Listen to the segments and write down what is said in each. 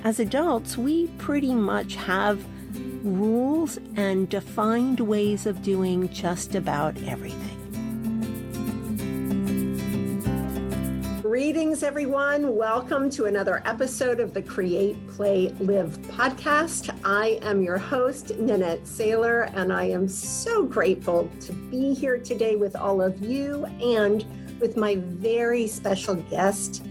as adults, we pretty much have rules and defined ways of doing just about everything. Greetings, everyone. Welcome to another episode of the Create, Play, Live podcast. I am your host, Nanette Saylor, and I am so grateful to be here today with all of you and with my very special guest,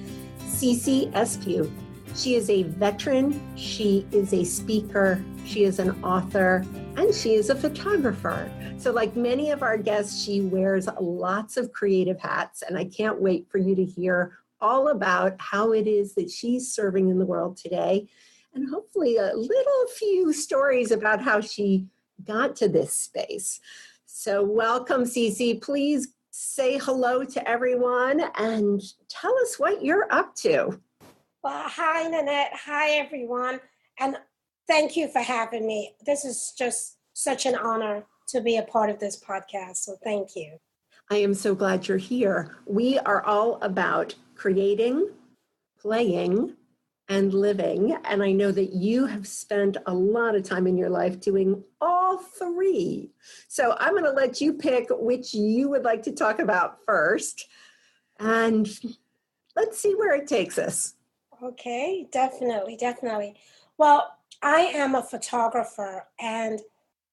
CeCe Espeut. She is a veteran, she is a speaker, she is an author, and she is a photographer. So like many of our guests, she wears lots of creative hats, and I can't wait for you to hear all about how it is that she's serving in the world today, and hopefully a few stories about how she got to this space. So welcome, CeCe. Please say hello to everyone and tell us what you're up to. Well, hi, Nanette. Hi, everyone. And thank you for having me. This is just such an honor to be a part of this podcast. So thank you. I am so glad you're here. We are all about creating, playing, and living. And I know that you have spent a lot of time in your life doing all three. So I'm going to let you pick which you would like to talk about first. And let's see where it takes us. Okay, definitely. Well, I am a photographer, and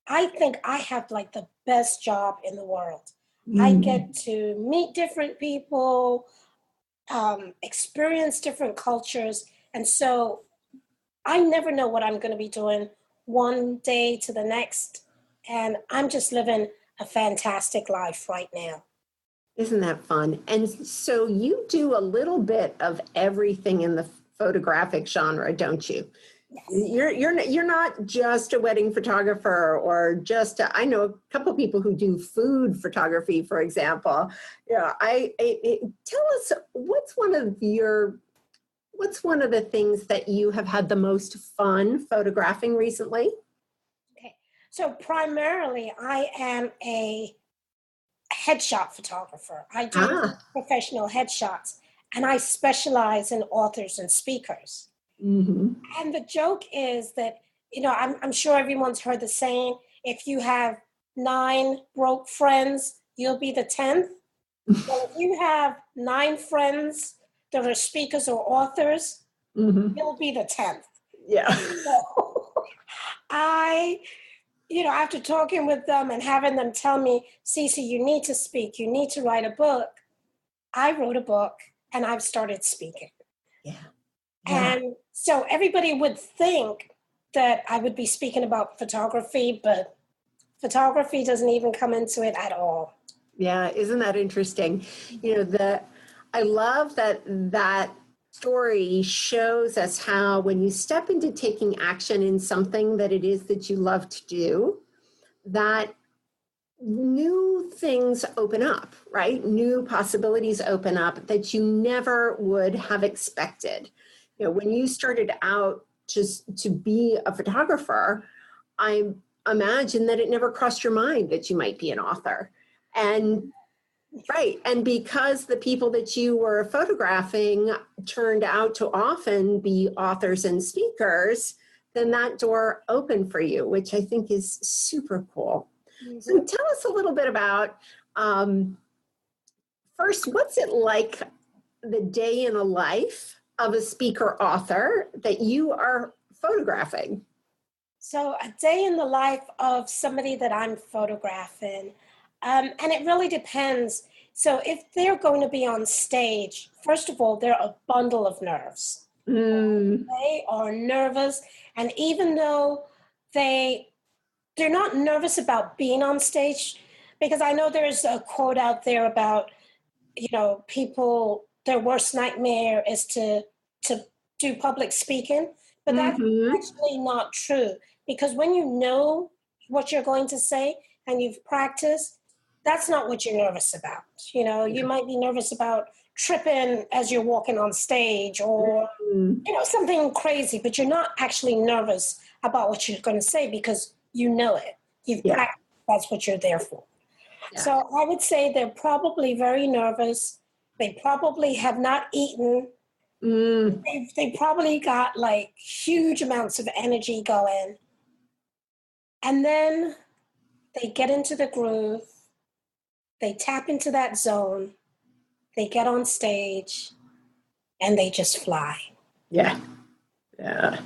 I think I have like the best job in the world. I get to meet different people, experience different cultures. And so I never know what I'm going to be doing one day to the next. And I'm just living a fantastic life right now. Isn't that fun? And so you do a little bit of everything in the photographic genre, don't you? Yes. You're not just a wedding photographer or just I know a couple of people who do food photography, for example. Yeah, tell us what's one of the things that you have had the most fun photographing recently? Okay, so primarily I am a headshot photographer. I do professional headshots, and I specialize in authors and speakers. Mm-hmm. And the joke is that, I'm sure everyone's heard the saying, if you have 9 broke friends, you'll be the 10th. Well, if you have 9 friends that are speakers or authors, you'll be the 10th. Yeah. So after talking with them and having them tell me, CeCe, you need to speak, you need to write a book, I wrote a book and I've started speaking. Yeah. And so everybody would think that I would be speaking about photography, but photography doesn't even come into it at all. Yeah, isn't that interesting? I love that story shows us how when you step into taking action in something that it is that you love to do, that new things open up, right? New possibilities open up that you never would have expected. When you started out just to be a photographer, I imagine that it never crossed your mind that you might be an author. And because the people that you were photographing turned out to often be authors and speakers, then that door opened for you, which I think is super cool. Mm-hmm. So tell us a little bit about, first, what's it like the day in a life of a speaker author that you are photographing? So a day in the life of somebody that I'm photographing, and it really depends. So if they're going to be on stage, first of all, they're a bundle of nerves. They are nervous, and even though they're not nervous about being on stage, because I know there's a quote out there about, people, their worst nightmare is to do public speaking, but that's actually not true, because when you know what you're going to say and you've practiced, that's not what you're nervous about. You might be nervous about tripping as you're walking on stage or, something crazy, but you're not actually nervous about what you're going to say because you know it. You've practiced. That's what you're there for. Yeah. So I would say they're probably very nervous. They probably have not eaten Mm. They probably got like huge amounts of energy going. And then they get into the groove, they tap into that zone, they get on stage, and they just fly. Yeah. Yeah.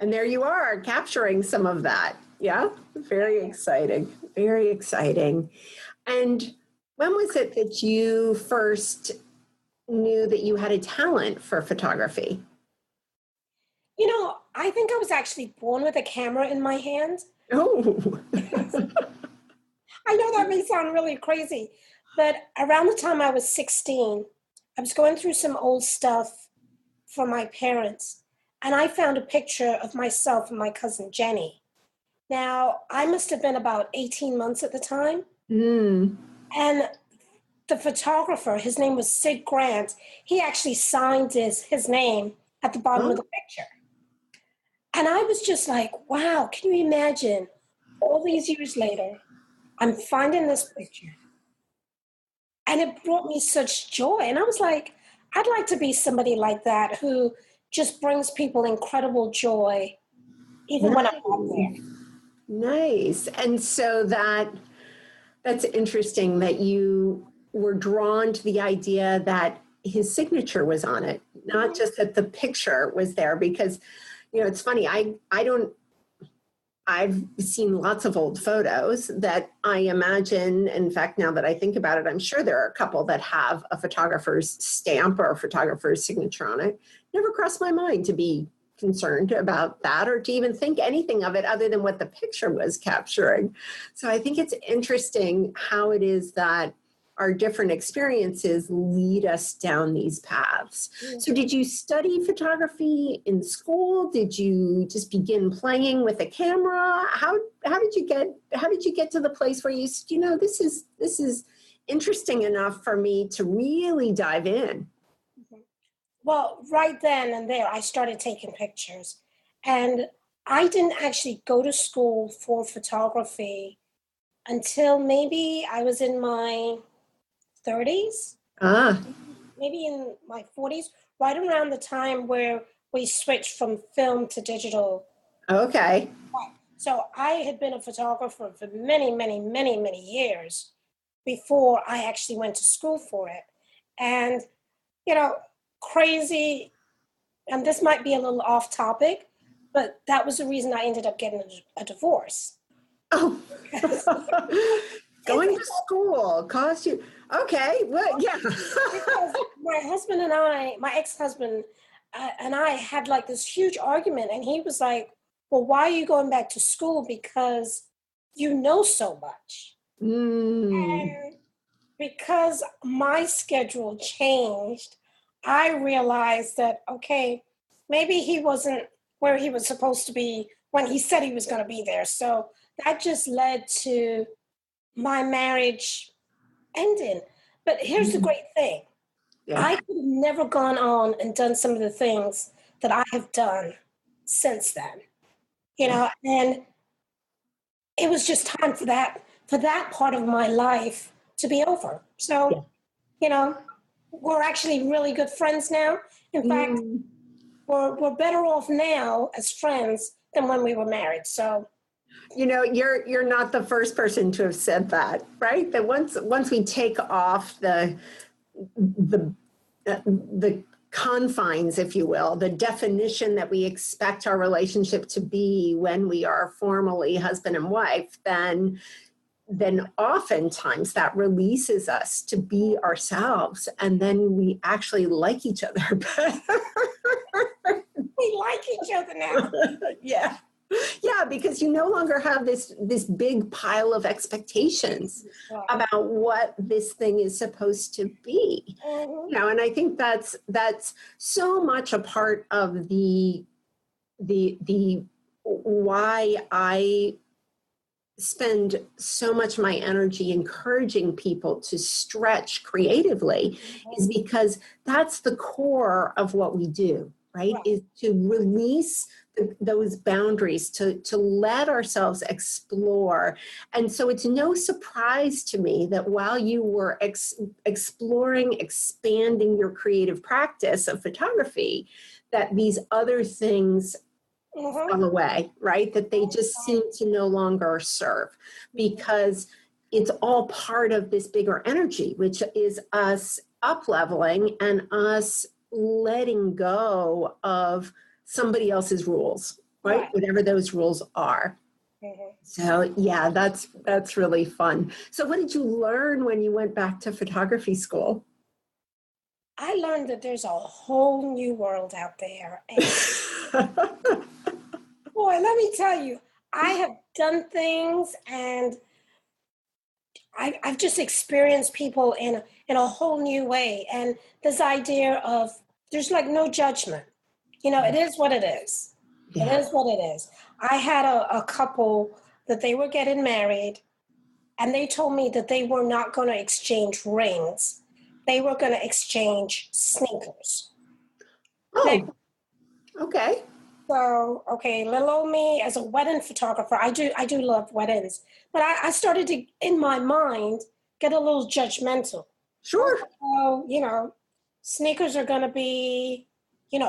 And there you are, capturing some of that. Yeah. Very exciting. Very exciting. And when was it that you first knew that you had a talent for photography? You know, I think I was actually born with a camera in my hand. Oh. I know that may sound really crazy, but around the time I was 16, I was going through some old stuff for my parents, and I found a picture of myself and my cousin Jenny. Now, I must have been about 18 months at the time, Mm. and the photographer, his name was Sid Grant, he actually signed his name at the bottom of the picture. And I was just like, wow, can you imagine all these years later, I'm finding this picture. And it brought me such joy. And I was like, I'd like to be somebody like that who just brings people incredible joy, even when I'm not there. Nice. And so that's interesting that you were drawn to the idea that his signature was on it, not just that the picture was there, because, it's funny. I've seen lots of old photos that I imagine, in fact, now that I think about it, I'm sure there are a couple that have a photographer's stamp or a photographer's signature on it. Never crossed my mind to be concerned about that or to even think anything of it other than what the picture was capturing. So I think it's interesting how it is that our different experiences lead us down these paths. So did you study photography in school? Did you just begin playing with a camera? How did you get to the place where you said, this is interesting enough for me to really dive in? Well, right then and there, I started taking pictures. And I didn't actually go to school for photography until maybe I was in my 30s, Ah, maybe in my 40s, right around the time where we switched from film to digital. okay. So I had been a photographer for many, many, many, many years before I actually went to school for it. And, crazy, and this might be a little off topic, but that was the reason I ended up getting a divorce. Oh, going to school cost you. Okay, well, yeah. Because my husband and my ex-husband and I had like this huge argument, and he was like, well, why are you going back to school? Because you know so much. And because my schedule changed, I realized that, okay, maybe he wasn't where he was supposed to be when he said he was going to be there. So that just led to my marriage ending. But here's the great thing. Yeah. I could have never gone on and done some of the things that I have done since then, and it was just time for that part of my life to be over. So, we're actually really good friends now. In fact, we're better off now as friends than when we were married. So, you're not the first person to have said that, right? That once we take off the confines, if you will, the definition that we expect our relationship to be when we are formally husband and wife, then oftentimes that releases us to be ourselves, and then we actually like each other better. We like each other now. Yeah. Yeah, because you no longer have this big pile of expectations about what this thing is supposed to be. And I think that's so much a part of the why I spend so much of my energy encouraging people to stretch creatively, is because that's the core of what we do. right? Right. Is to release those boundaries, to let ourselves explore. And so it's no surprise to me that while you were exploring, expanding your creative practice of photography, that these other things fell away, right? That they just seem to no longer serve, because it's all part of this bigger energy, which is us up leveling and us letting go of somebody else's rules, right? Whatever those rules are. So yeah, that's really fun. So what did you learn when you went back to photography school? I learned that there's a whole new world out there. And boy, let me tell you, I have done things, and I've just experienced people in a whole new way. And this idea of there's like no judgment. It is what it is. It Yeah. is what it is. I had a couple that they were getting married, and they told me that they were not going to exchange rings. They were going to exchange sneakers. Oh, okay. So, okay, little old me as a wedding photographer, I do love weddings, but I started to, in my mind, get a little judgmental. Sure. Oh, sneakers are going to be,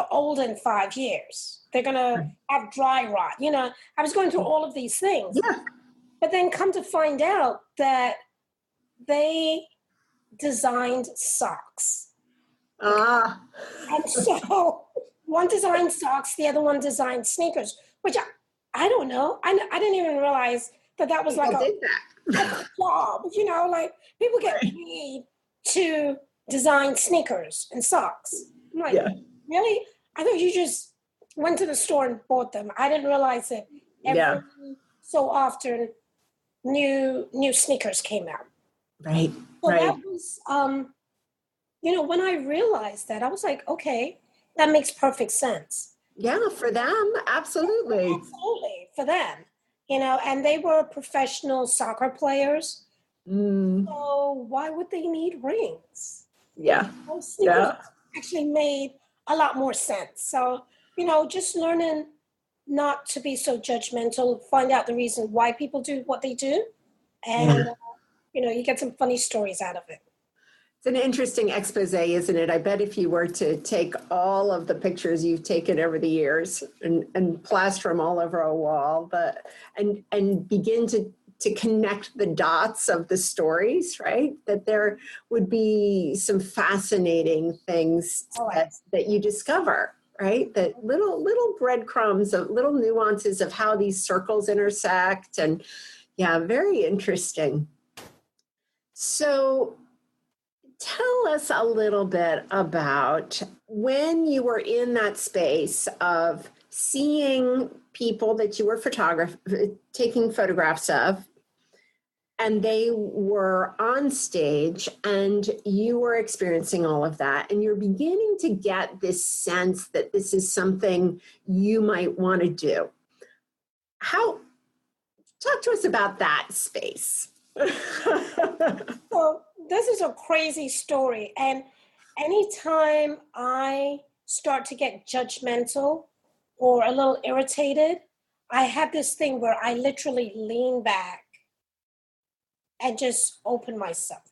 old in 5 years. They're going to have dry rot. I was going through all of these things, Yeah. but then come to find out that they designed socks. Ah. And so one designed socks, the other one designed sneakers, which I don't know. I didn't even realize that was like People did a that. job, like people get paid to design sneakers and socks. I'm like, Yeah. really? I thought you just went to the store and bought them. I didn't realize that every so often new sneakers came out. Right. So Right. that was when I realized that, I was like, okay, that makes perfect sense. Yeah, for them, absolutely. Absolutely, for them. And they were professional soccer players. So why would they need rings? Yeah. Those sneakers actually made a lot more sense. So, just learning not to be so judgmental, find out the reason why people do what they do. And, you get some funny stories out of it. It's an interesting expose, isn't it? I bet if you were to take all of the pictures you've taken over the years and plaster them all over a wall, and begin to connect the dots of the stories, right? That there would be some fascinating things that you discover, right? That little breadcrumbs of little nuances of how these circles intersect. And yeah, very interesting. So tell us a little bit about when you were in that space of seeing people that you were taking photographs of, and they were on stage and you were experiencing all of that, and you're beginning to get this sense that this is something you might want to do. Talk to us about that space. So this is a crazy story. And anytime I start to get judgmental or a little irritated, I have this thing where I literally lean back and just open myself.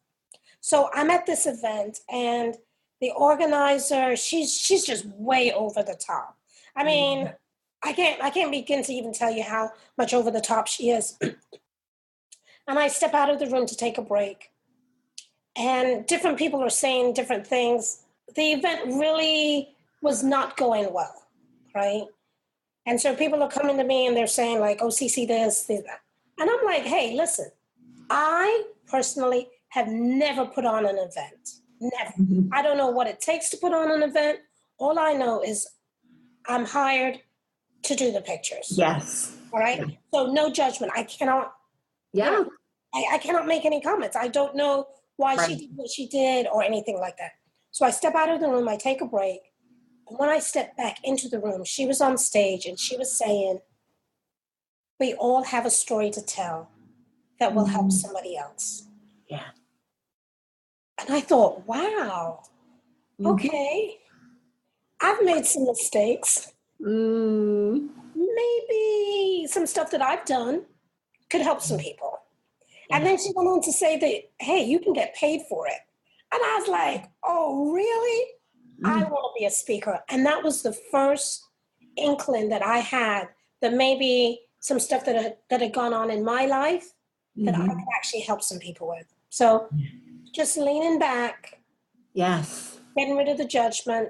So I'm at this event, and the organizer, she's just way over the top. I mean, I can't begin to even tell you how much over the top she is. And I step out of the room to take a break, and different people are saying different things. The event really was not going well, right? And so people are coming to me and they're saying like, oh, CeCe this, that. And I'm like, hey, listen, I personally have never put on an event. Never. I don't know what it takes to put on an event. All I know is I'm hired to do the pictures. Yes. All right. Yeah. So no judgment. I cannot. Yeah. I cannot make any comments. I don't know why she did what she did or anything like that. So I step out of the room, I take a break. And when I step back into the room, she was on stage and she was saying, we all have a story to tell that will help somebody else. Yeah. And I thought, wow, okay. I've made some mistakes. Mm. Maybe some stuff that I've done could help some people. And then she went on to say that, hey, you can get paid for it. And I was like, oh, really? I want to be a speaker. And that was the first inkling that I had that maybe some stuff that had gone on in my life that I could actually help some people with. So just leaning back. Yes. Getting rid of the judgment.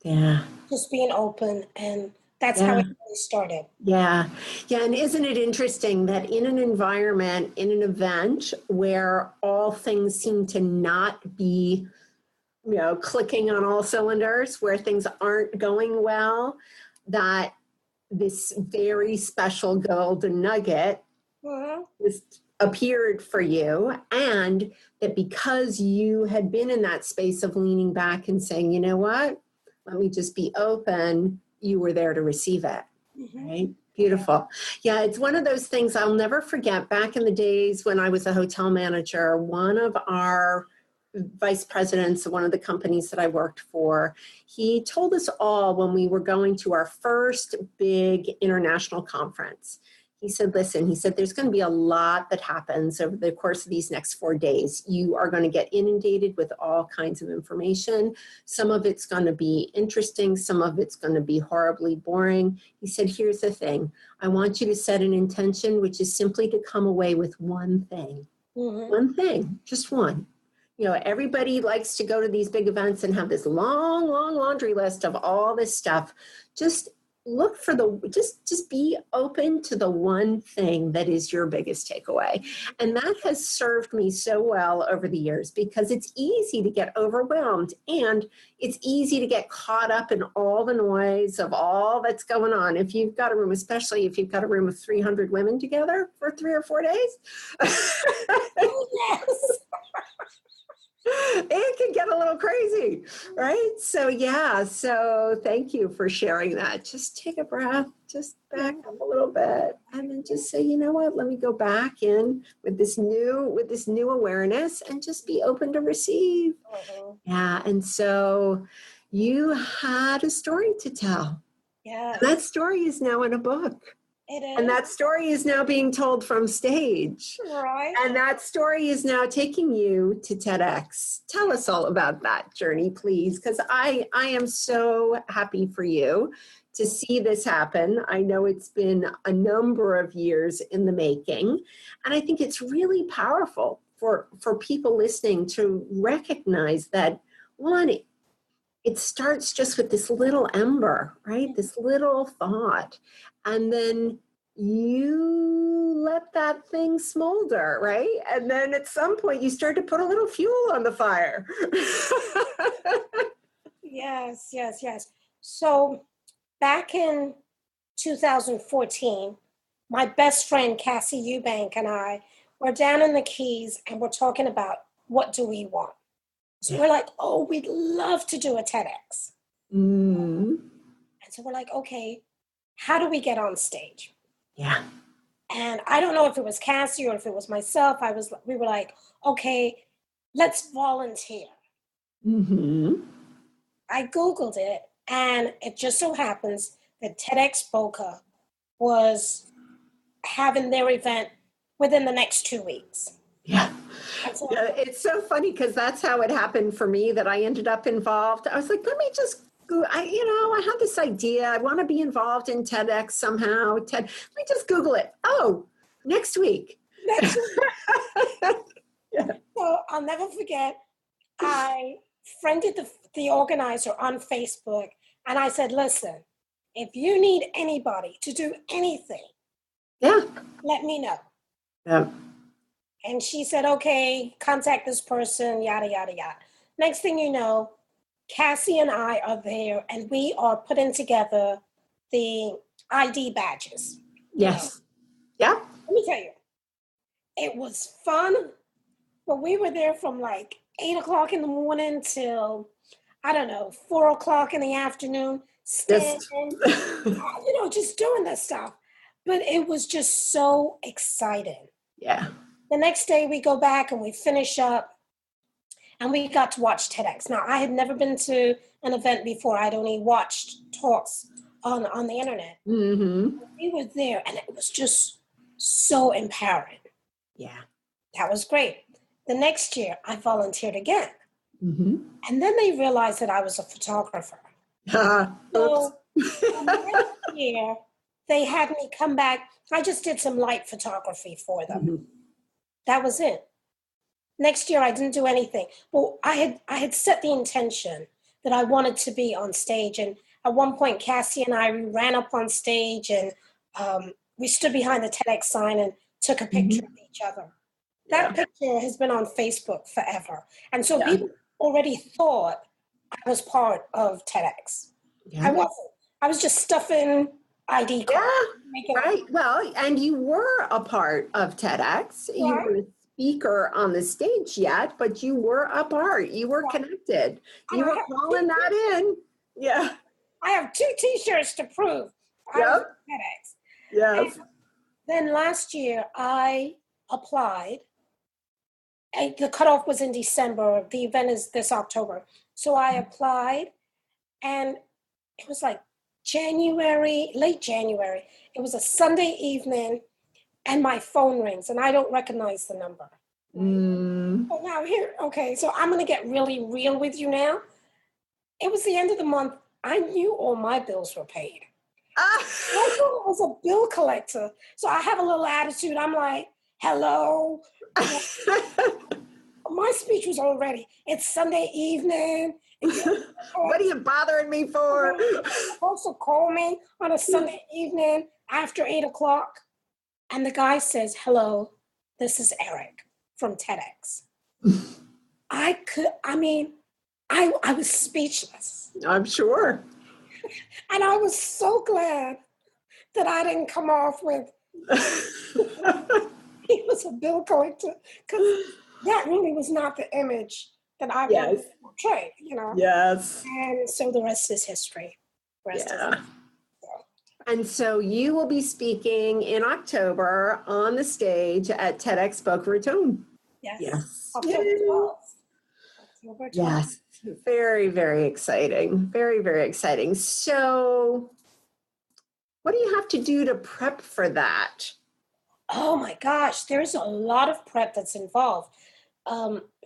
Yeah. Just being open. And that's how it really started. Yeah. Yeah. And isn't it interesting that in an environment, in an event where all things seem to not be, clicking on all cylinders, where things aren't going well, that this very special golden nugget appeared for you, and that because you had been in that space of leaning back and saying, you know what, let me just be open, you were there to receive it. Right? Beautiful. Yeah, it's one of those things I'll never forget. Back in the days when I was a hotel manager, one of our vice presidents of one of the companies that I worked for, he told us all when we were going to our first big international conference, he said, listen, he said, there's going to be a lot that happens over the course of these next 4 days. You are going to get inundated with all kinds of information. Some of it's going to be interesting. Some of it's going to be horribly boring. He said, here's the thing. I want you to set an intention, which is simply to come away with one thing. One thing, just one. Everybody likes to go to these big events and have this long, long laundry list of all this stuff. Just look for just be open to the one thing that is your biggest takeaway. And that has served me so well over the years, because it's easy to get overwhelmed and it's easy to get caught up in all the noise of all that's going on. If you've got a room, especially if you've got a room of 300 women together for 3 or 4 days. Yes. It can get a little crazy, right? So thank you for sharing that. Just take a breath, just back up a little bit, and then just say, you know what, let me go back in with this new awareness and just be open to receive. Yeah, and so you had a story to tell. Yeah. That story is now in a book. It is. And that story is now being told from stage. Right. And that story is now taking you to TEDx. Tell us all about that journey, please, because I am so happy for you to see this happen. I know it's been a number of years in the making. And I think it's really powerful for people listening to recognize that, one, it starts just with this little ember, right? This little thought. And then you let that thing smolder, right? And then at some point you start to put a little fuel on the fire. Yes. So back in 2014, my best friend, Cassie Eubank, and I were down in the Keys and we're talking about what do we want. So we're like, oh, we'd love to do a TEDx. And so we're like, okay, how do we get on stage? Yeah. And I don't know if it was Cassie or if it was myself. We were like, okay, let's volunteer. I Googled it, and it just so happens that TEDx Boca was having their event within the next 2 weeks. Yeah. It's so funny because that's how it happened for me, that I ended up involved. I was like, let me just I have this idea. I want to be involved in TEDx somehow. Let me just Google it. Oh, next week. So I'll never forget, I friended the organizer on Facebook, and I said, listen, if you need anybody to do anything, let me know. Yeah. And she said, okay, contact this person, yada, yada, yada. Next thing you know, Cassie and I are there, and we are putting together the ID badges. Yes. Yeah. Let me tell you, it was fun, but we were there from like 8 o'clock in the morning till, 4 o'clock in the afternoon, standing, just doing this stuff. But it was just so exciting. Yeah. The next day we go back and we finish up. and we got to watch TEDx. Now, I had never been to an event before. I'd only watched talks on the internet. Mm-hmm. We were there, and it was just so empowering. Yeah. That was great. The next year, I volunteered again. Mm-hmm. And then they realized that I was a photographer. So the next year, they had me come back. I just did some light photography for them. Mm-hmm. That was it. Next year, I didn't do anything. Well, I had set the intention that I wanted to be on stage. And at one point, Cassie and I ran up on stage, and we stood behind the TEDx sign and took a picture of each other. That picture has been on Facebook forever. And so people already thought I was part of TEDx. Yeah. I wasn't. I was just stuffing ID cards. Yeah, right. Well, and you were a part of TEDx. Right. You weren't a speaker on the stage yet, but you were a part. You were connected. You were calling that in. Yeah. I have 2 T-shirts to prove I was at TEDx. Yes. And then last year, I applied. The cutoff was in December. The event is this October. So I applied, and it was like late January. It was a Sunday evening, and my phone rings, and I don't recognize the number. So now so I'm going to get really real with you now. It was the end of the month. I knew all my bills were paid. I thought it was a bill collector. So I have a little attitude. I'm like, hello. My speech was already, it's Sunday evening. What are you bothering me for? You're supposed to call me on a Sunday evening after 8:00. And the guy says, hello, this is Eric from TEDx. I was speechless. I'm sure. And I was so glad that I didn't come off with, he was a bill collector, because that really was not the image that I wanted to portray, Yes. And so the rest is history. And so you will be speaking in October on the stage at TEDx Boca Raton. Yes. October 12th. October 12th. Yes. Very, very exciting. Very, very exciting. So what do you have to do to prep for that? Oh my gosh, there's a lot of prep that's involved.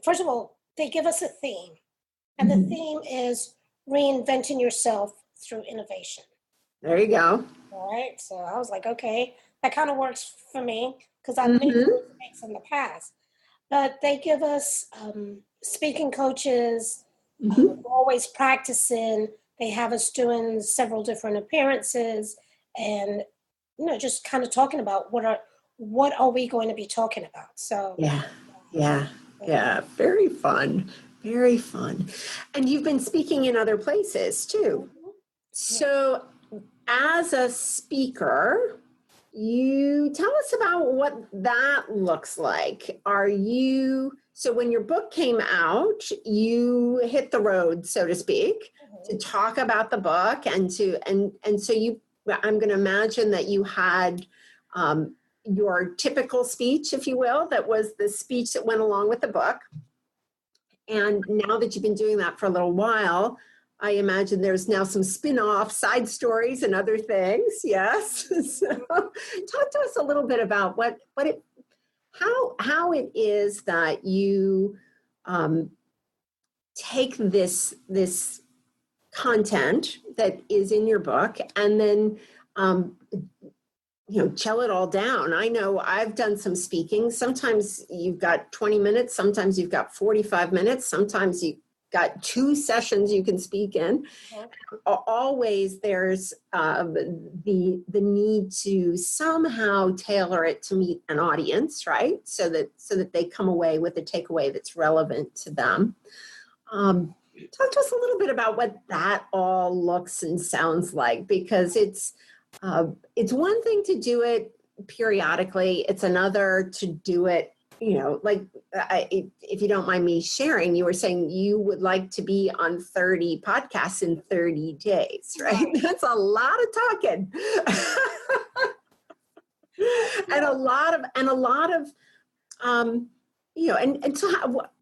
First of all, they give us a theme, and the theme is reinventing yourself through innovation. There you go. All right. So I was like, okay, that kind of works for me because I've made mistakes in the past. But they give us speaking coaches, always practicing. They have us doing several different appearances, and just kind of talking about what are we going to be talking about. So yeah, very fun. Very fun. And you've been speaking in other places too. So as a speaker, you tell us about what that looks like. So when your book came out, you hit the road, so to speak, to talk about the book and so I'm going to imagine that you had your typical speech, if you will, that was the speech that went along with the book. And now that you've been doing that for a little while, I imagine there's now some spin-off side stories and other things. Yes. So talk to us a little bit about how it is that you take this content that is in your book and then chill it all down. I know I've done some speaking. Sometimes you've got 20 minutes. Sometimes you've got 45 minutes. Sometimes you've got 2 sessions you can speak in. Always there's the need to somehow tailor it to meet an audience, right? So that they come away with a takeaway that's relevant to them. Talk to us a little bit about what that all looks and sounds like, because it's one thing to do it periodically. It's another to do it, if you don't mind me sharing, you were saying you would like to be on 30 podcasts in 30 days, right? That's a lot of talking. and a lot of and so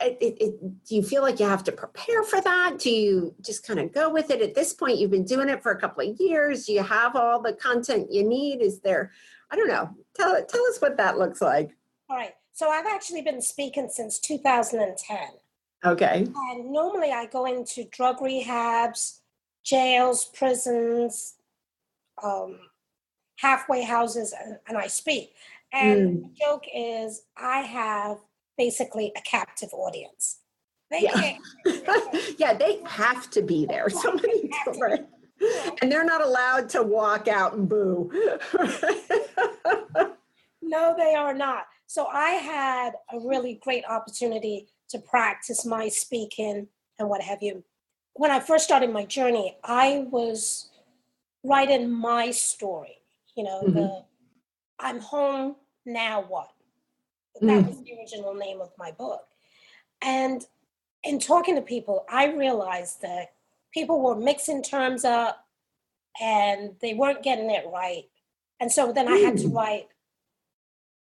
do you feel like you have to prepare for that? Do you just kind of go with it at this point? You've been doing it for a couple of years. Do you have all the content you need? Is there, I don't know, tell us what that looks like. All right. So I've actually been speaking since 2010. Okay. And normally I go into drug rehabs, jails, prisons, halfway houses, and I speak. And the joke is I have basically a captive audience. They can't. Yeah, they have to be there. Somebody, right? And they're not allowed to walk out and boo. No, they are not. So I had a really great opportunity to practice my speaking and what have you. When I first started my journey, I was writing my story. I'm home, now what? That was the original name of my book. And in talking to people, I realized that people were mixing terms up and they weren't getting it right. And so then I had to write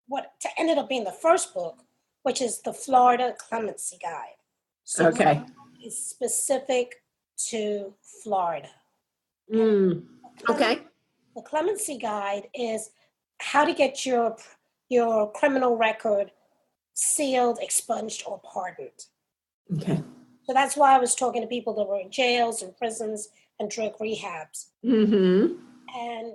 what ended up being the first book, which is the Florida Clemency Guide. So okay. It's specific to Florida. Okay. The Clemency Guide is how to get your criminal record sealed, expunged, or pardoned. Okay. So that's why I was talking to people that were in jails and prisons and drug rehabs. And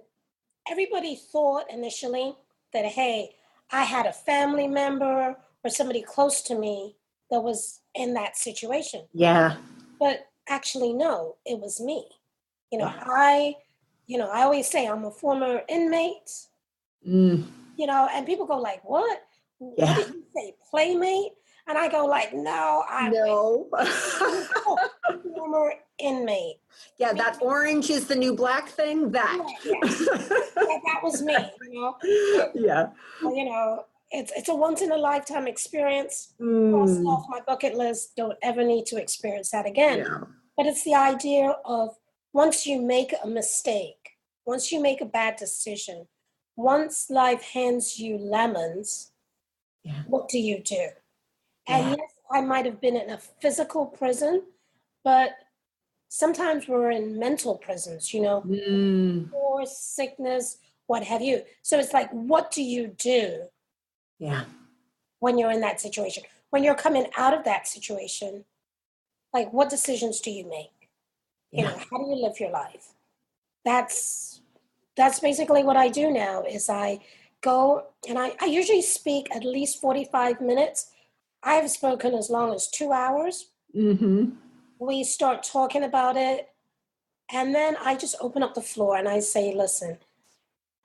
everybody thought initially that, hey, I had a family member or somebody close to me that was in that situation. Yeah. But actually, no, it was me. I always say I'm a former inmate. And people go like, what? Yeah. What did you say, playmate? And I go like, no, I'm a former inmate. Yeah, that orange is the new black thing. That. That was me. Yeah. It's a once in a lifetime experience. Cross it off my bucket list. Don't ever need to experience that again. Yeah. But it's the idea of once you make a mistake, once you make a bad decision, once life hands you lemons, what do you do? And yes, I might have been in a physical prison, but sometimes we're in mental prisons, or sickness, what have you. So it's like, what do you do when you're in that situation? When you're coming out of that situation, like what decisions do you make? How do you live your life? That's basically what I do now is I go and I usually speak at least 45 minutes. I've spoken as long as 2 hours. We start talking about it. And then I just open up the floor and I say, listen,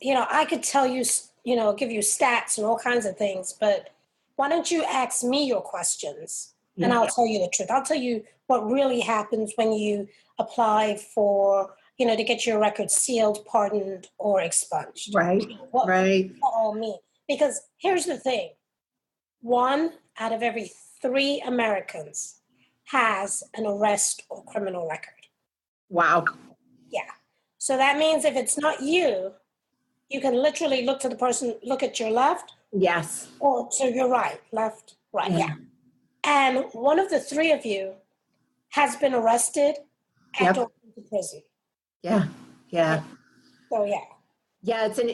I could tell you, give you stats and all kinds of things, but why don't you ask me your questions and I'll tell you the truth. I'll tell you what really happens when you apply for, to get your record sealed, pardoned, or expunged. Right, What that all mean? Because here's the thing. 1 out of every 3 Americans has an arrest or criminal record. Wow. Yeah. So that means if it's not you, you can literally look to the person, look at your left. Yes. Or to your right, left, right. Yeah. And one of the 3 of you has been arrested and thrown into prison. Yeah. So Yeah, it's an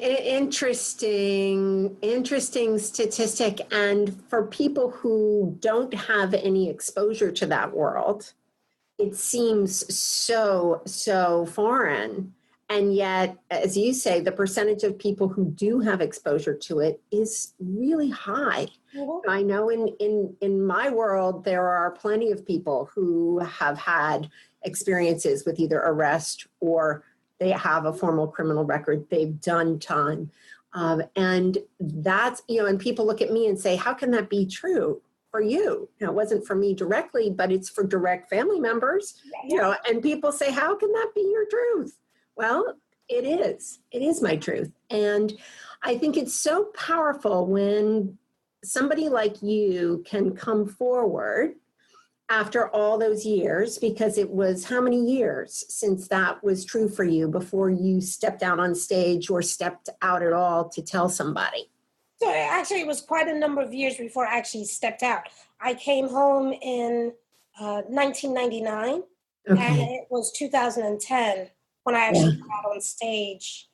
interesting statistic. And for people who don't have any exposure to that world, it seems so foreign. And yet, as you say, the percentage of people who do have exposure to it is really high. I know in my world, there are plenty of people who have had experiences with either arrest or they have a formal criminal record. They've done time. And that's, and people look at me and say, how can that be true for you? It wasn't for me directly, but it's for direct family members, and people say, how can that be your truth? Well, it is. It is my truth. And I think it's so powerful when somebody like you can come forward after all those years, because it was how many years since that was true for you before you stepped out on stage or stepped out at all to tell somebody? So actually, it was quite a number of years before I actually stepped out. I came home in 1999, and Okay. it was 2010 when I Yeah. actually got on stage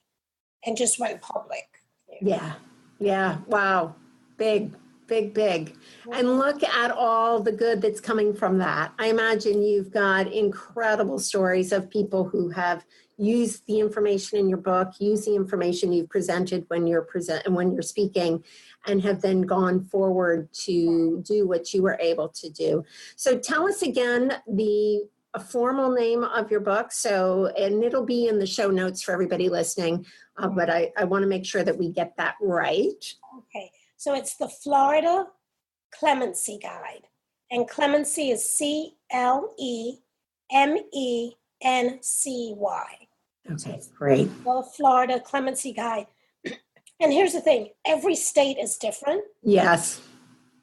and just went public. Yeah. Yeah. Wow. Big, big, big. And look at all the good that's coming from that. I imagine you've got incredible stories of people who have used the information in your book, used the information you've presented when you're speaking, and have then gone forward to do what you were able to do. So tell us again a formal name of your book. So, and it'll be in the show notes for everybody listening. But I want to make sure that we get that right. Okay, so it's the Florida Clemency Guide. And clemency is CLEMENCY. Okay, great. The Florida Clemency Guide. And here's the thing, every state is different. Yes.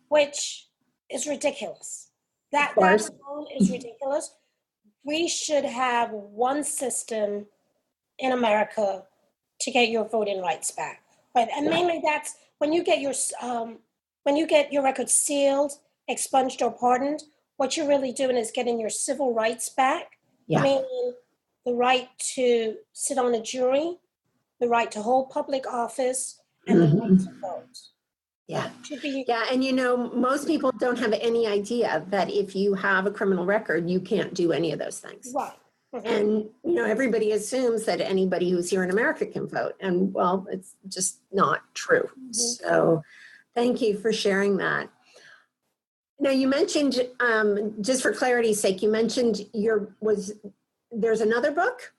Which is ridiculous. That alone is ridiculous. We should have one system in America to get your voting rights back. Right, and mainly that's when you get your record sealed, expunged, or pardoned. What you're really doing is getting your civil rights back, meaning the right to sit on a jury, the right to hold public office, and the right to vote. Yeah. Yeah. And most people don't have any idea that if you have a criminal record, you can't do any of those things. Right. Mm-hmm. And, everybody assumes that anybody who's here in America can vote. And well, it's just not true. Mm-hmm. So thank you for sharing that. Now you mentioned, just for clarity's sake, you mentioned there's another book?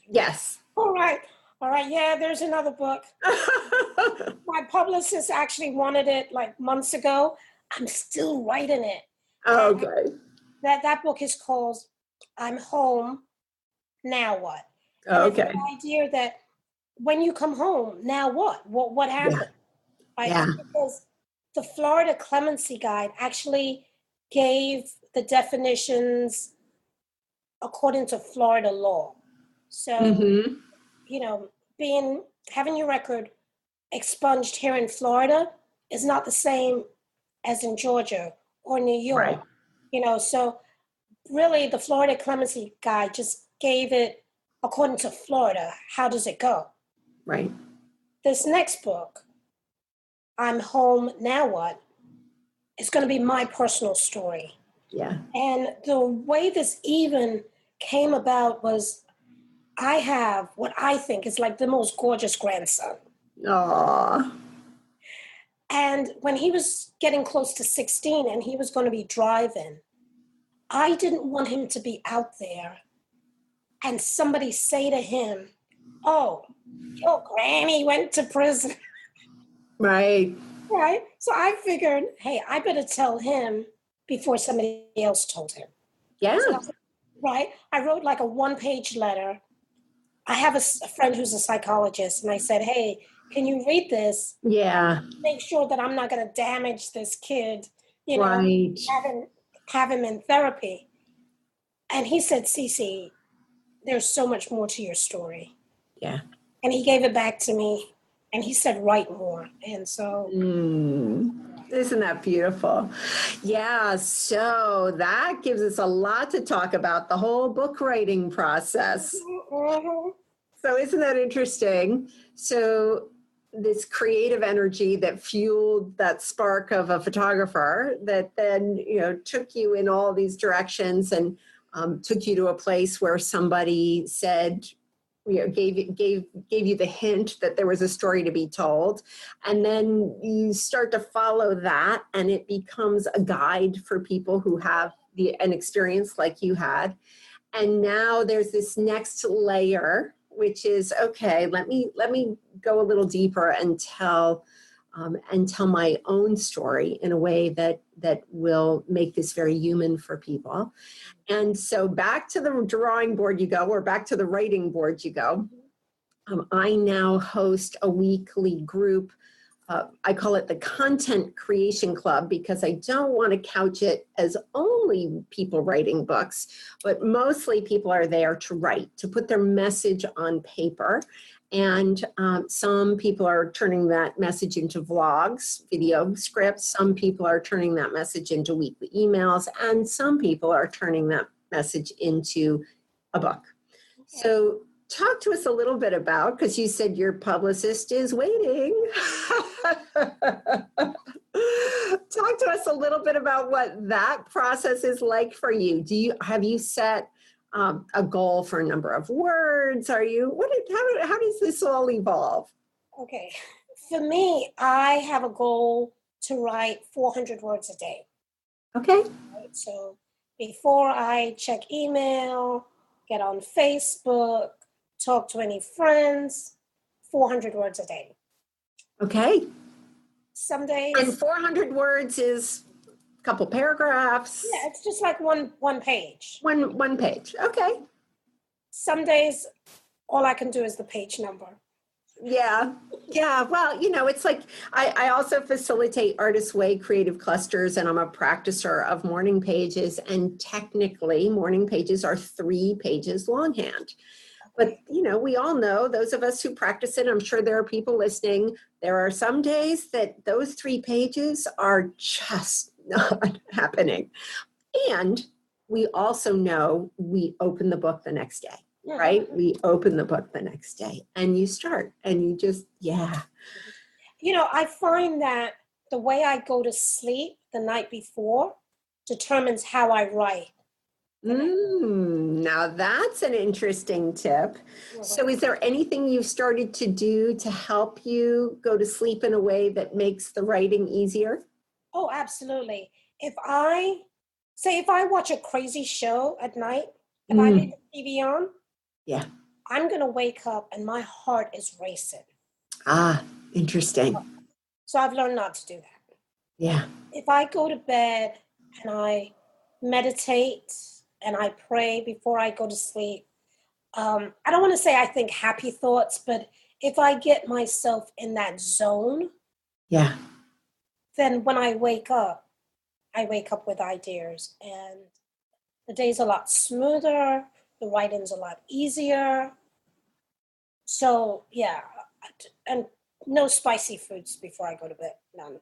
Yes. All right. Yeah, there's another book. My publicist actually wanted it like months ago. I'm still writing it. Oh, okay. That book is called I'm Home, Now What? Oh, okay. The idea that when you come home, now what? What happened? Yeah. Right? Yeah. Because the Florida Clemency Guide actually gave the definitions according to Florida law. So, having your record expunged here in Florida is not the same as in Georgia or New York. Right. So really the Florida Clemency Guide just gave it according to Florida. How does it go? Right. This next book, I'm Home, Now What? It's going to be my personal story. Yeah. And the way this even came about was I have what I think is like the most gorgeous grandson. Aww. And when he was getting close to 16 and he was going to be driving, I didn't want him to be out there and somebody say to him, oh, your granny went to prison. Right. Right. So I figured, hey, I better tell him before somebody else told him. Yeah. So, right. I wrote like a 1-page letter. I have a friend who's a psychologist, and I said, hey, can you read this? Yeah. Make sure that I'm not going to damage this kid, right. have him in therapy. And he said, CeCe, there's so much more to your story. Yeah. And he gave it back to me, and he said, write more. And so... Isn't that beautiful? Yeah, so that gives us a lot to talk about, the whole book writing process. Mm-hmm. So isn't that interesting? So this creative energy that fueled that spark of a photographer that then, took you in all these directions and took you to a place where somebody said, gave you the hint that there was a story to be told. And then you start to follow that, and it becomes a guide for people who have an experience like you had. And now there's this next layer, which is, okay, let me go a little deeper and tell my own story in a way that will make this very human for people. And so back to the drawing board you go, or back to the writing board you go. I now host a weekly group I call it the Content Creation Club because I don't want to couch it as only people writing books, but mostly people are there to write, to put their message on paper. And some people are turning that message into vlogs, video scripts. Some people are turning that message into weekly emails. And some people are turning that message into a book. Okay. So talk to us a little bit about, because you said your publicist is waiting. Talk to us a little bit about what that process is like for you. Have you set a goal for a number of words? How does this all evolve? Okay. For me, I have a goal to write 400 words a day. Okay. Right? So before I check email, get on Facebook, talk to any friends, 400 words a day. Okay. Some days. And 400 words is a couple paragraphs. Yeah, it's just like one page. One page. Okay. Some days, all I can do is the page number. Yeah. Well, it's like I also facilitate Artist Way creative clusters, and I'm a practicer of morning pages. And technically, morning pages are 3 pages longhand. But, we all know, those of us who practice it, I'm sure there are people listening, there are some days that those 3 pages are just not happening. And we also know we open the book the next day. Right? We open the book the next day and you start and you just, yeah. I find that the way I go to sleep the night before determines how I write. Now that's an interesting tip. So is there anything you've started to do to help you go to sleep in a way that makes the writing easier? Oh, absolutely. If I watch a crazy show at night, if I leave the TV on, yeah, I'm going to wake up and my heart is racing. Ah, interesting. So I've learned not to do that. Yeah. If I go to bed and I meditate and I pray before I go to sleep, I don't want to say I think happy thoughts, but if I get myself in that zone, yeah, then when I wake up with ideas and the day's a lot smoother. The writing's a lot easier. So, yeah, and no spicy foods before I go to bed. None.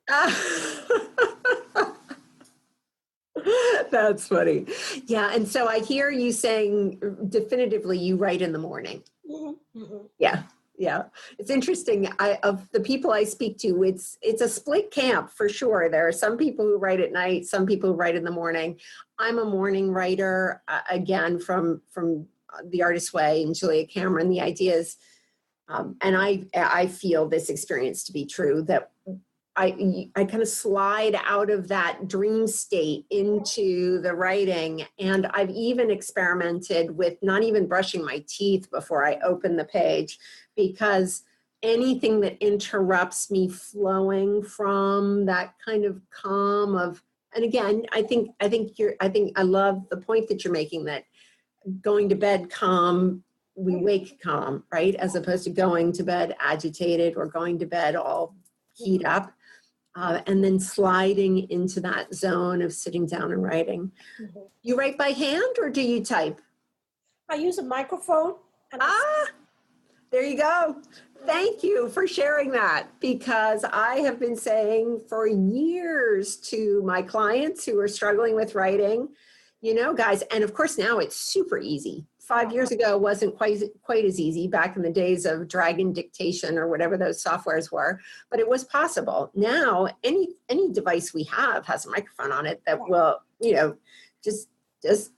That's funny. Yeah, and so I hear you saying definitively you write in the morning. Mm-hmm. Mm-hmm. Yeah. It's interesting. Of the people I speak to, it's a split camp for sure. There are some people who write at night, some people who write in the morning. I'm a morning writer, again, from the Artist Way and Julia Cameron. The idea is, and I feel this experience to be true, that I kind of slide out of that dream state into the writing. And I've even experimented with not even brushing my teeth before I open the page, because anything that interrupts me flowing from that kind of calm of, and again, I think I love the point that you're making, that going to bed calm, we wake calm, right? As opposed to going to bed agitated or going to bed all keyed up. And then sliding into that zone of sitting down and writing. Mm-hmm. You write by hand or do you type? I use a microphone. There you go. Thank you for sharing that, because I have been saying for years to my clients who are struggling with writing, guys, and of course now it's super easy. 5 years ago, it wasn't quite as easy, back in the days of Dragon Dictation or whatever those softwares were, but it was possible. Now, any device we have has a microphone on it that will, just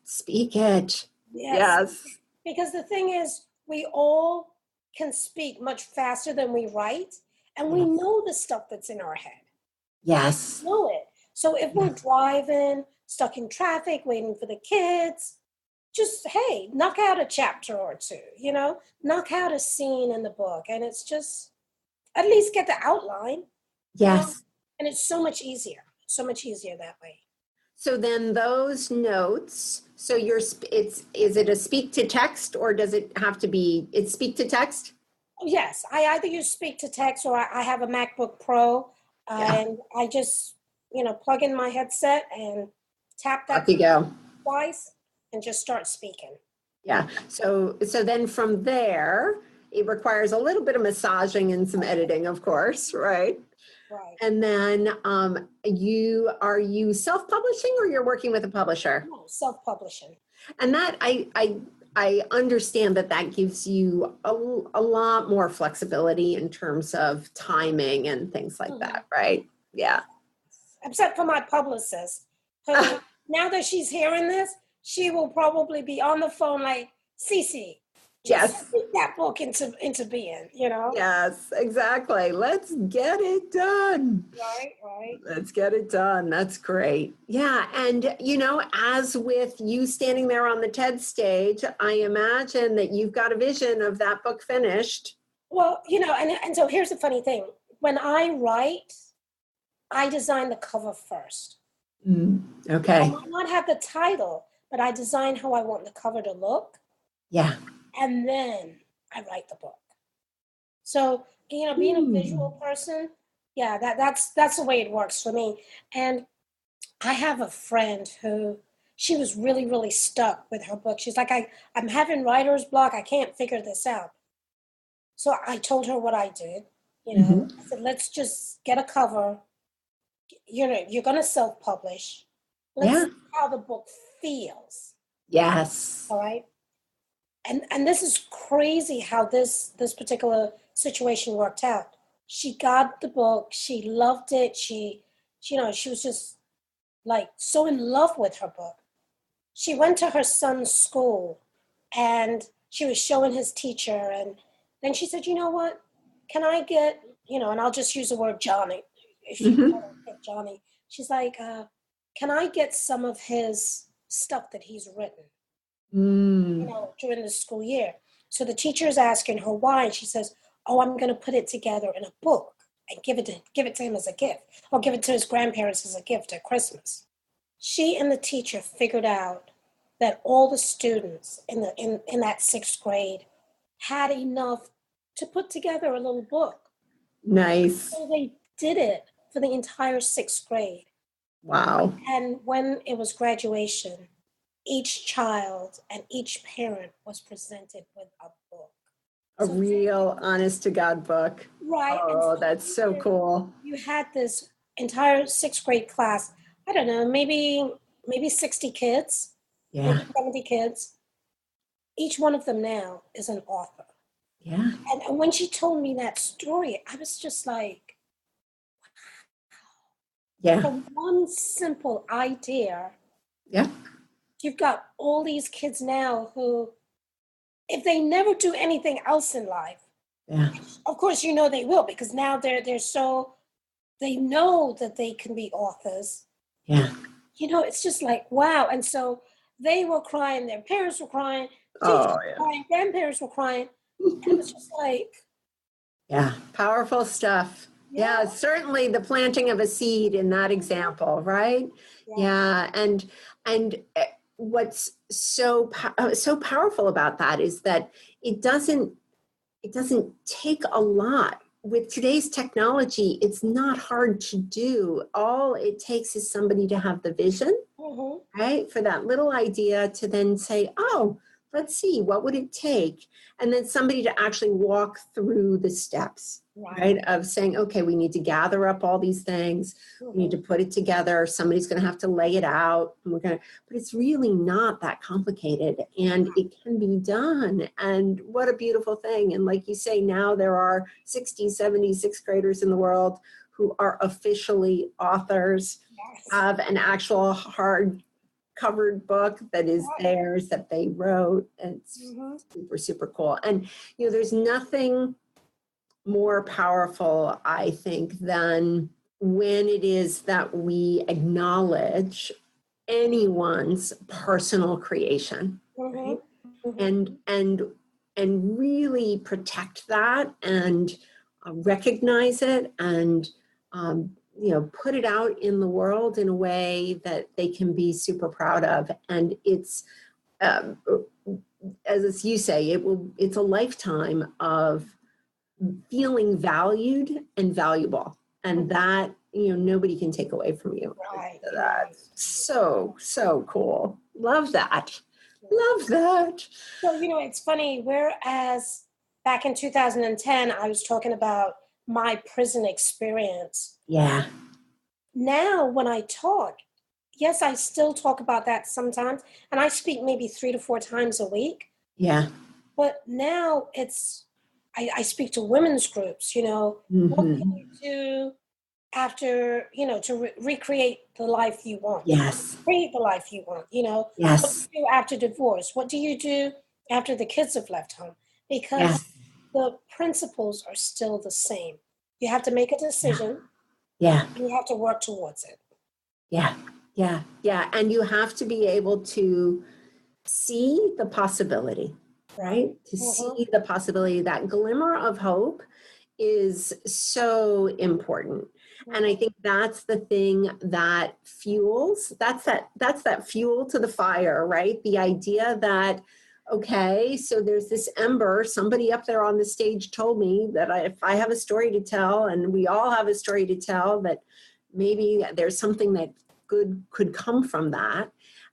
speak it. Yes. Because the thing is, we all can speak much faster than we write, and we know the stuff that's in our head. Yes. We know it. So if we're driving, stuck in traffic, waiting for the kids, just, hey, knock out a chapter or 2, knock out a scene in the book. And it's just, at least get the outline. Yes. And it's so much easier that way. So then those notes, so is it a speak to text, or does it have to be, it's speak to text? Yes, I either use speak to text or I have a MacBook Pro, Yeah, and I just, plug in my headset and tap off that you go. twice and just start speaking. Yeah. So then from there, it requires a little bit of massaging and some editing, of course, right? Right. And then are you self-publishing or you're working with a publisher? No, self-publishing. And that I understand that gives you a lot more flexibility in terms of timing and things like Mhm. that, right? Yeah. Except for my publicist, who now that she's hearing this, she will probably be on the phone like, CeCe, just Yes. speak that book into being. Yes, exactly. Let's get it done. Right, right. Let's get it done. That's great. Yeah. And, as with you standing there on the TED stage, I imagine that you've got a vision of that book finished. Well, and so here's the funny thing. When I write, I design the cover first. I Okay. might not have the title, but I design how I want the cover to look, Yeah. and then I write the book. So, being a visual person, yeah, that's the way it works for me. And I have a friend who she was really, really stuck with her book. She's like, I'm having writer's block. I can't figure this out. So I told her what I did. Mhm. I said, let's just get a cover. You're going to self-publish. Let's Yeah. see how the book feels. Yes. All right. And this is crazy how this particular situation worked out. She got the book. She loved it. She was just like so in love with her book. She went to her son's school and she was showing his teacher. And then she said, you know what? Can I get, and I'll just use the word Johnny, if you Mhm. call him Johnny. She's like, can I get some of his stuff that he's written, Mm. during the school year? So the teacher is asking her why. And she says, oh, I'm going to put it together in a book and give it to him as a gift, or give it to his grandparents as a gift at Christmas. She and the teacher figured out that all the students in that sixth grade had enough to put together a little book. Nice. So they did it for the entire sixth grade. Wow. And when it was graduation, each child and each parent was presented with a book. A So real honest to God book. right, and Oh, so that's so cool. you had this entire sixth grade class. I don't know, maybe 60 kids, Yeah. maybe 70 kids. Each one of them now is an author. Yeah. And when she told me that story, I was just like, Yeah. from one simple idea, Yeah. you've got all these kids now who, if they never do anything else in life, Yeah. of course, they will, because now they know that they can be authors. Yeah. It's just like, wow. And so they were crying, their parents were crying, teachers Oh, were crying, grandparents were crying. And it yeah. was just like, Yeah. Powerful stuff. yeah, Yeah. Certainly the planting of a seed in that example, right? yeah. Yeah. And what's so powerful about that is that it doesn't it doesn't take a lot. With today's technology, it's not hard to do. All it takes is somebody to have the vision, Hmm. right? For that little idea to then say, oh, let's see, what would it take? And then somebody to actually walk through the steps, Right. right? Of saying, okay, we need to gather up all these things. We need Hmm. to put it together. Somebody's going to have to lay it out. And but it's really not that complicated and it can be done. And what a beautiful thing. And like you say, now there are 60, 70, sixth graders in the world who are officially authors, Yes. have an actual hard covered book that is Right. theirs that they wrote. It's Hmm. super, super cool. And, there's nothing more powerful, I think, than when it is that we acknowledge anyone's personal creation, Hmm. right? Hmm. And really protect that and recognize it and put it out in the world in a way that they can be super proud of. And it's um, as you say, it's a lifetime of feeling valued and valuable. And that, nobody can take away from you. Right. That's so, so cool. Love that. Love that. So, it's funny, whereas back in 2010, I was talking about my prison experience. Yeah. Now, when I talk, yes, I still talk about that sometimes, and I speak maybe 3 to 4 times a week. Yeah. But now I speak to women's groups, what can you do after, to recreate the life you want? Yes. Create the life you want, Yes. What do you do after divorce? What do you do after the kids have left home? Because Yes. the principles are still the same. You have to make a decision. Yeah. And you have to work towards it. Yeah. Yeah. Yeah. And you have to be able to see the possibility, right? To see the possibility. That glimmer of hope is so important. And I think that's the thing that fuels, that's that fuel to the fire, right? The idea that, okay, so there's this ember, somebody up there on the stage told me that if I have a story to tell, and we all have a story to tell, that maybe there's something that good could come from that.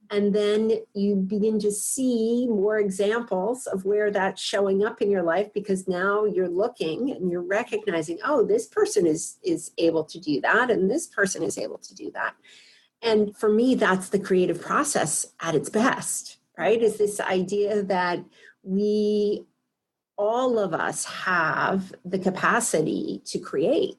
And then you begin to see more examples of where that's showing up in your life, because now you're looking and you're recognizing, oh, this person is able to do that, and this person is able to do that. And for me, that's the creative process at its best, right? Is this idea that all of us have the capacity to create.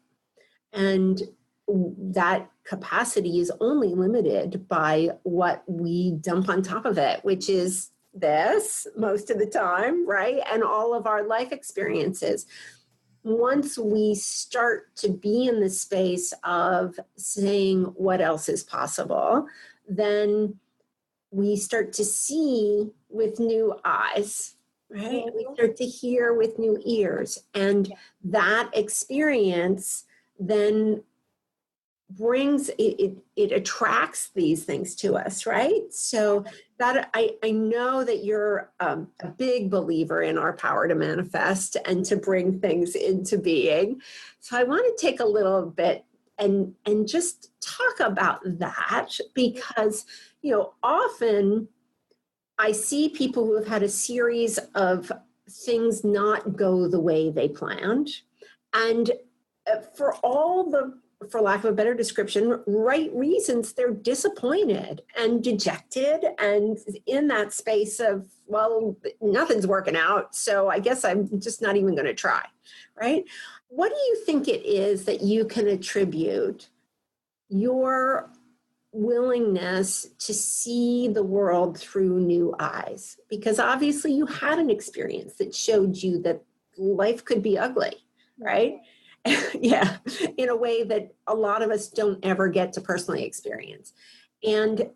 And that capacity is only limited by what we dump on top of it, which is this most of the time, right? And all of our life experiences. Once we start to be in the space of saying what else is possible, then we start to see with new eyes, right? We start to hear with new ears. And that experience then brings it attracts these things to us, right? So that I know that you're a big believer in our power to manifest and to bring things into being. So I want to take a little bit and just talk about that, because often I see people who have had a series of things not go the way they planned, and for lack of a better description, right reasons, they're disappointed and dejected and in that space of, well, nothing's working out, so I guess I'm just not even going to try, right? What do you think it is that you can attribute your willingness to see the world through new eyes? Because obviously you had an experience that showed you that life could be ugly, right? Yeah, in a way that a lot of us don't ever get to personally experience. And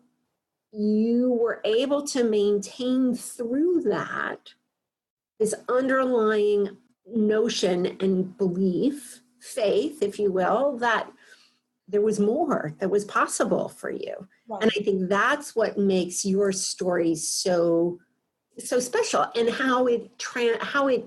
you were able to maintain through that this underlying notion and belief, faith, if you will, that there was more that was possible for you. Right. And I think that's what makes your story so special, and how it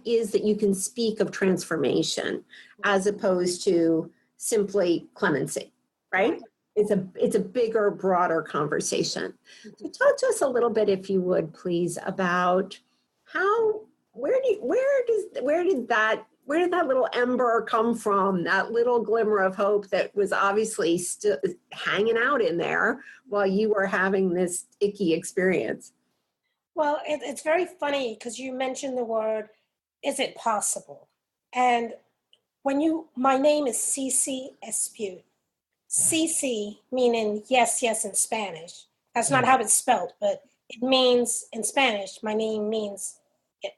is that you can speak of transformation as opposed to simply clemency, right? It's a bigger, broader conversation. So talk to us a little bit, if you would, please, about where did that little ember come from, that little glimmer of hope that was obviously still hanging out in there while you were having this icky experience? Well, it's very funny because you mentioned the word, is it possible? And my name is CeCe Espeut. CeCe meaning yes, yes in Spanish. That's not how it's spelled, but it means in Spanish, my name means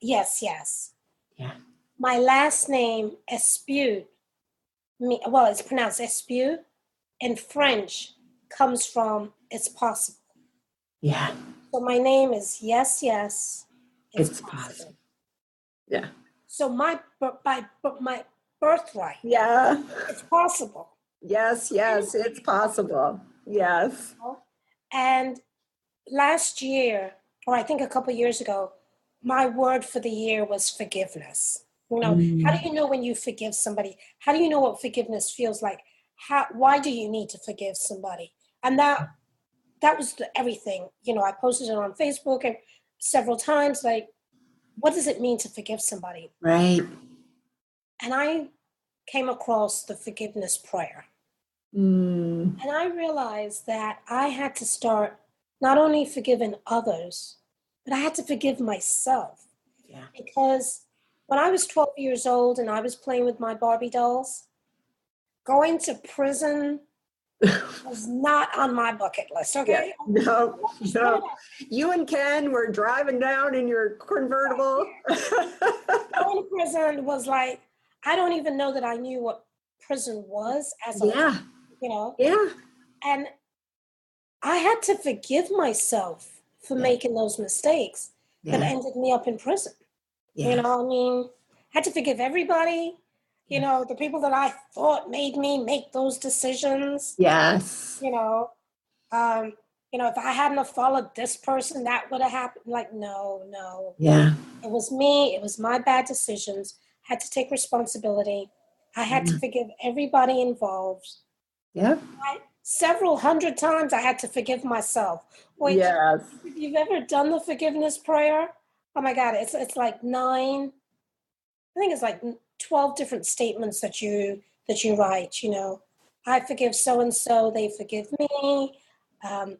yes, yes. Yeah. My last name, Espeut, it's pronounced Espeut. In French, comes from it's possible. Yeah. So my name is yes, yes, it's possible. Yeah. So my birthright. Yeah. It's possible. Yes, it's possible. Yes. And last year, or I think a couple of years ago, my word for the year was forgiveness. How do you know when you forgive somebody? How do you know what forgiveness feels like? Why do you need to forgive somebody? And that was everything. I posted it on Facebook and several times, like, what does it mean to forgive somebody? Right. And I came across the forgiveness prayer. Mm. And I realized that I had to start not only forgiving others, but I had to forgive myself. Yeah. Because when I was 12 years old and I was playing with my Barbie dolls, going to prison was not on my bucket list, okay? Yeah. No. You and Ken were driving down in your convertible. Going to prison was like, I don't even know that I knew what prison was as a, Yeah. And I had to forgive myself for making those mistakes that ended me up in prison. Yeah. I had to forgive everybody, the people that I thought made me make those decisions. Yes. If I hadn't have followed this person, that would have happened. Like, no. Yeah. It was me. It was my bad decisions. I had to take responsibility. I had to forgive everybody involved. Yep. Several hundred times I had to forgive myself. Which, yes. if you've ever done the forgiveness prayer, oh my God, it's like 9. I think it's like 12 different statements that you write. I forgive so and so. They forgive me.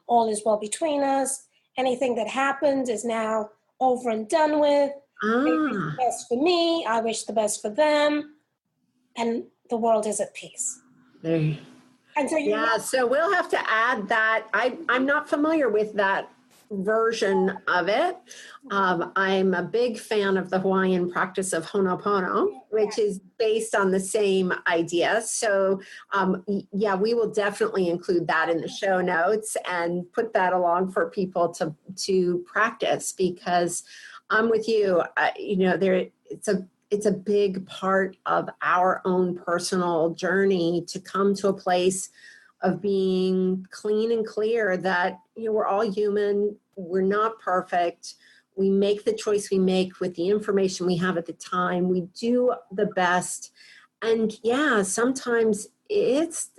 All is well between us. Anything that happened is now over and done with. They wish the best for me. I wish the best for them. And the world is at peace. There. And so so we'll have to add that. I'm not familiar with that version of it. I'm a big fan of the Hawaiian practice of Ho'oponopono, which is based on the same idea. So we will definitely include that in the show notes and put that along for people to practice, because I'm with you. It's a big part of our own personal journey to come to a place of being clean and clear that, we're all human. We're not perfect. We make the choice we make with the information we have at the time. We do the best. And sometimes it's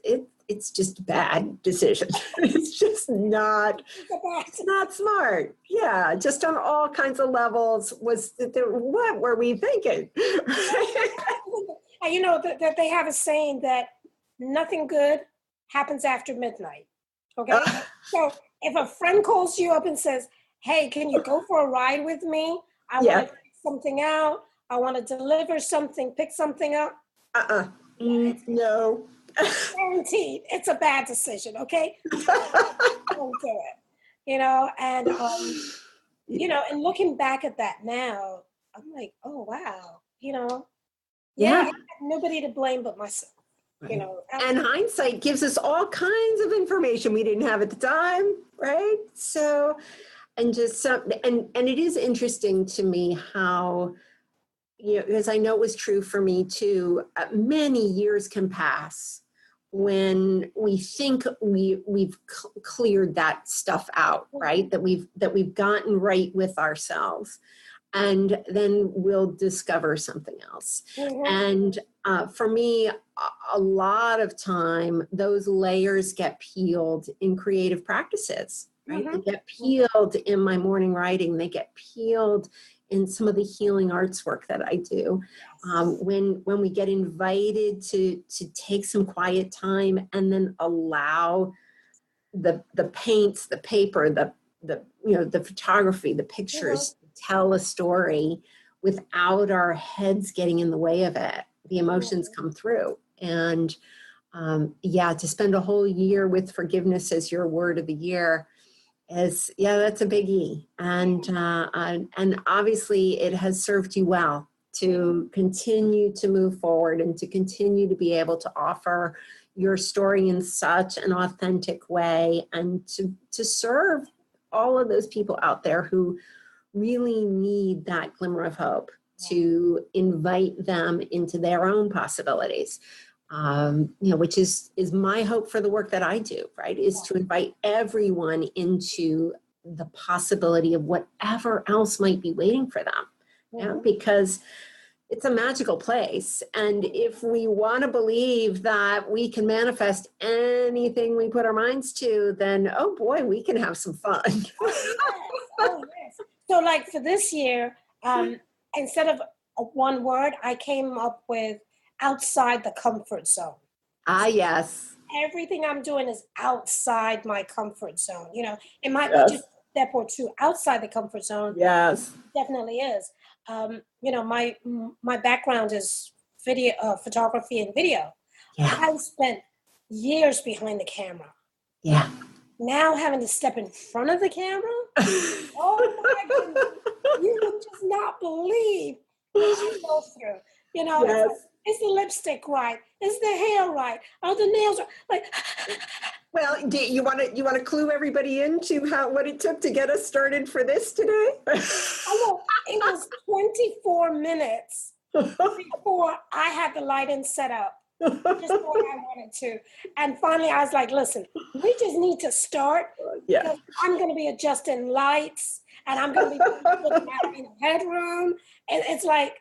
just a bad decision. It's just not smart. Yeah, just on all kinds of levels. What were we thinking? that they have a saying that nothing good happens after midnight. Okay? So if a friend calls you up and says, hey, can you go for a ride with me? I want to pick something out. I want to deliver something, pick something up. No. Guaranteed. It's a bad decision, okay? Don't do it. And and looking back at that now, I'm like, oh wow, I had nobody to blame but myself. Right. And hindsight gives us all kinds of information we didn't have at the time, right? So, and it is interesting to me how, because I know it was true for me too, many years can pass when we think we've cleared that stuff out, right? That we've gotten right with ourselves. And then we'll discover something else. And for me, a lot of time, those layers get peeled in creative practices, right? They get peeled in my morning writing. They get peeled in some of the healing arts work that I do. When we get invited to take some quiet time and then allow the paints, the paper, the photography, the pictures, tell a story without our heads getting in the way of it. The emotions come through. And to spend a whole year with forgiveness as your word of the year is, that's a biggie. And obviously it has served you well to continue to move forward and to continue to be able to offer your story in such an authentic way, and to serve all of those people out there who really need that glimmer of hope, to invite them into their own possibilities, which is my hope for the work that I do, right? Is to invite everyone into the possibility of whatever else might be waiting for them. Because it's a magical place. And if we want to believe that we can manifest anything we put our minds to, then, oh boy, we can have some fun. Oh, yes. So like for this year, instead of one word, I came up with outside the comfort zone. Ah, yes. Everything I'm doing is outside my comfort zone. It might be Yes. just a step or two outside the comfort zone. Yes. Definitely is. My background is video, photography and video. Yeah. I spent years behind the camera. Yeah. Now having to step in front of the camera, oh my goodness, you would just not believe what I go through. Yes. Is the lipstick right? Is the hair right? Are the nails right? Like, well, do you want to clue everybody into what it took to get us started for this today? I know it was 24 minutes before I had the lighting set up. Just the way I wanted to. And finally I was like, listen, we just need to start. Yeah. I'm going to be adjusting lights and I'm going to be looking at in the bedroom. And it's like,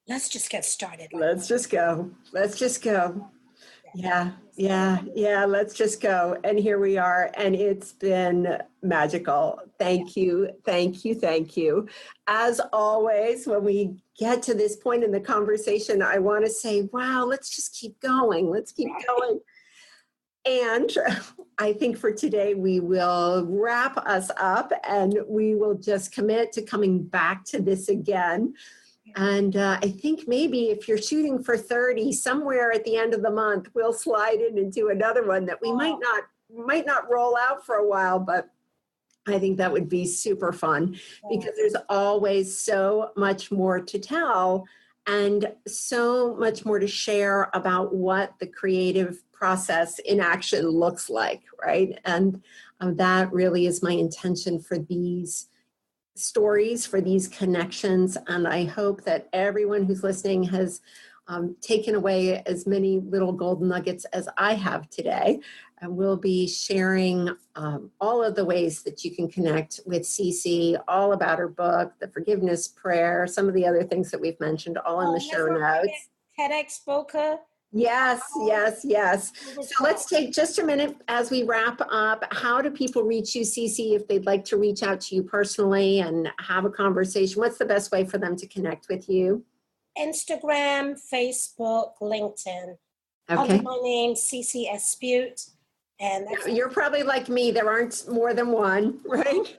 let's just get started. Let's just go. Yeah. Let's just go. And here we are. And it's been magical. Thank you. As always, when we get to this point in the conversation, I want to say, wow, let's just keep going. And I think for today, we will wrap us up and we will just commit to coming back to this again. And I think maybe if you're shooting for 30, somewhere at the end of the month, we'll slide in and do another one that we might not roll out for a while, but I think that would be super fun because there's always so much more to tell and so much more to share about what the creative process in action looks like, right? And that really is my intention for these stories, for these connections. And I hope that everyone who's listening has taken away as many little golden nuggets as I have today. And we'll be sharing all of the ways that you can connect with CeCe, all about her book, the forgiveness prayer, some of the other things that we've mentioned, all in the show notes. TEDx Speaker. Yes. So let's take just a minute as we wrap up. How do people reach you, CeCe, if they'd like to reach out to you personally and have a conversation? What's the best way for them to connect with you? Instagram, Facebook, LinkedIn. Okay. Under my name, CeCe Espeut. And you're probably like me. There aren't more than one, right?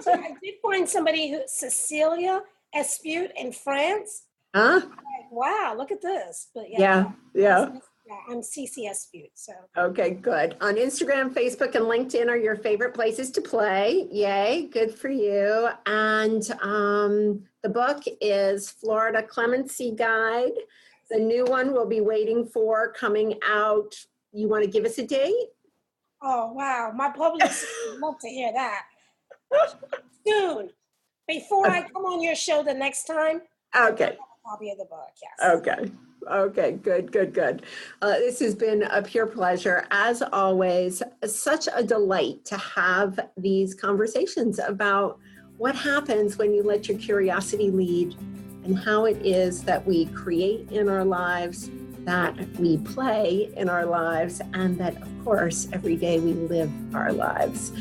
So I did find somebody Cecilia Espeut in France. Huh? Like, wow, look at this. But yeah. I'm CeCe Espeut. So okay, good. On Instagram, Facebook, and LinkedIn are your favorite places to play. Yay, good for you. And the book is Florida Clemency Guide. The new one will be waiting for coming out. You want to give us a date? Oh, wow. My publicist would love to hear that. Soon. Before I come on your show the next time. Okay. Copy of the book, yes. Okay, good. This has been a pure pleasure. As always, such a delight to have these conversations about what happens when you let your curiosity lead and how it is that we create in our lives, that we play in our lives, and that, of course, every day we live our lives.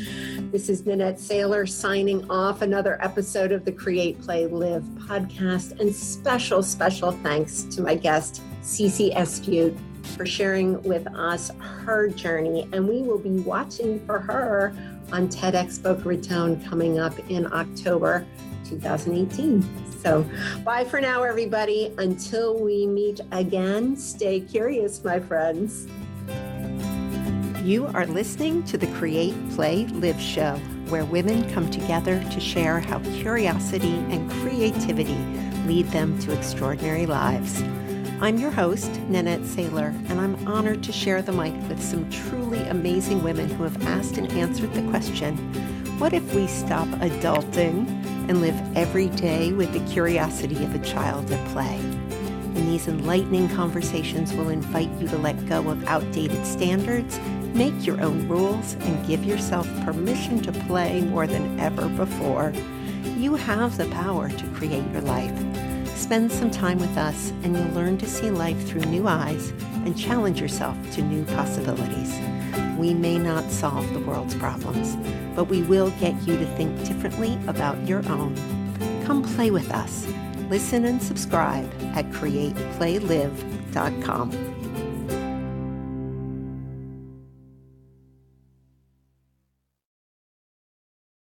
This is Nanette Saylor signing off another episode of the Create, Play, Live podcast. And special thanks to my guest, CeCe Espeut, for sharing with us her journey. And we will be watching for her on TEDx Boca Raton coming up in October 2018. So bye for now, everybody. Until we meet again, stay curious, my friends. You are listening to the Create, Play, Live show, where women come together to share how curiosity and creativity lead them to extraordinary lives. I'm your host, Nanette Saylor, and I'm honored to share the mic with some truly amazing women who have asked and answered the question, what if we stop adulting and live every day with the curiosity of a child at play? And these enlightening conversations will invite you to let go of outdated standards, make your own rules, and give yourself permission to play more than ever before. You have the power to create your life. Spend some time with us and you'll learn to see life through new eyes and challenge yourself to new possibilities. We may not solve the world's problems, but we will get you to think differently about your own. Come play with us. Listen and subscribe at createplaylive.com.